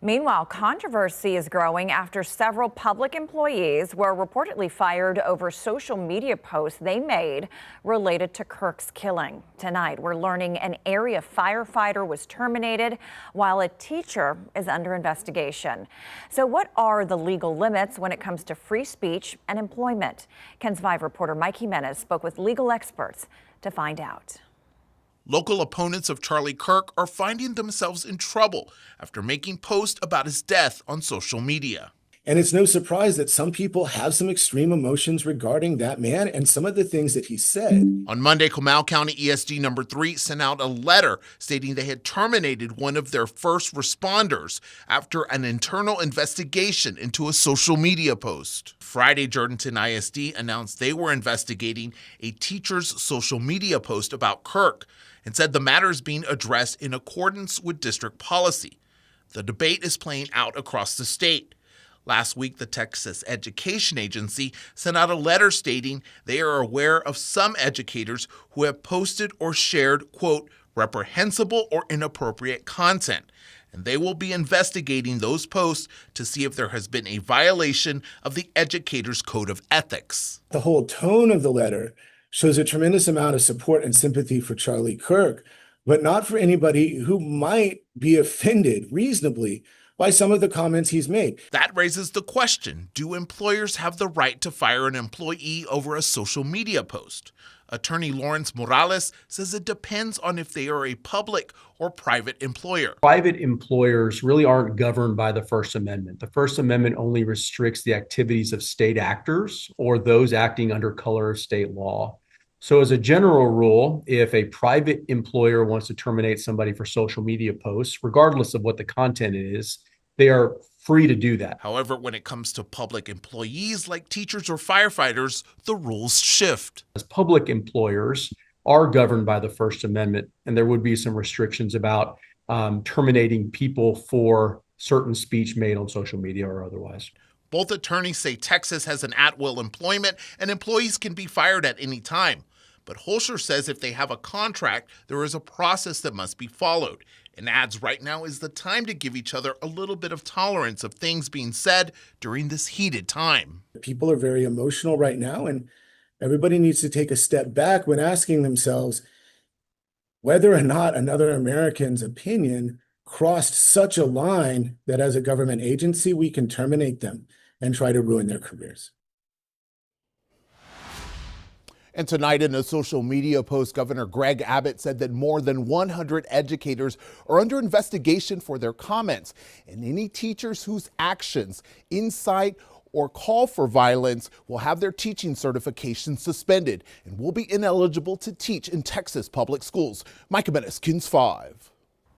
Meanwhile, controversy is growing after several public employees were reportedly fired over social media posts they made related to Kirk's killing. Tonight, we're learning an area firefighter was terminated while a teacher is under investigation. So what are the legal limits when it comes to free speech and employment? KENS 5 reporter Mike Jimenez spoke with legal experts to find out. Local opponents of Charlie Kirk are finding themselves in trouble after making posts about his death on social media. And it's no surprise that some people have some extreme emotions regarding that man and some of the things that he said. On Monday, Comal County ESD number 3 sent out a letter stating they had terminated one of their first responders after an internal investigation into a social media post. Friday, Jourdanton ISD announced they were investigating a teacher's social media post about Kirk and said the matter is being addressed in accordance with district policy. The debate is playing out across the state. Last week, the Texas Education Agency sent out a letter stating they are aware of some educators who have posted or shared, quote, reprehensible or inappropriate content, and they will be investigating those posts to see if there has been a violation of the educator's code of ethics. The whole tone of the letter shows a tremendous amount of support and sympathy for Charlie Kirk, but not for anybody who might be offended reasonably by some of the comments he's made. That raises the question, do employers have the right to fire an employee over a social media post? Attorney Lawrence Morales says it depends on if they are a public or private employer. Private employers really aren't governed by the First Amendment. The First Amendment only restricts the activities of state actors or those acting under color of state law. So as a general rule, if a private employer wants to terminate somebody for social media posts, regardless of what the content is, they are free to do that. However, when it comes to public employees like teachers or firefighters, the rules shift. As public employers are governed by the First Amendment, and there would be some restrictions about terminating people for certain speech made on social media or otherwise. Both attorneys say Texas has an at-will employment and employees can be fired at any time. But Holscher says if they have a contract, there is a process that must be followed, and adds right now is the time to give each other a little bit of tolerance of things being said during this heated time. People are very emotional right now, and everybody needs to take a step back when asking themselves whether or not another American's opinion crossed such a line that as a government agency, we can terminate them and try to ruin their careers. And tonight in a social media post, Governor Greg Abbott said that more than 100 educators are under investigation for their comments, and any teachers whose actions incite or call for violence will have their teaching certification suspended and will be ineligible to teach in Texas public schools. Mike Jimenez, KENS 5.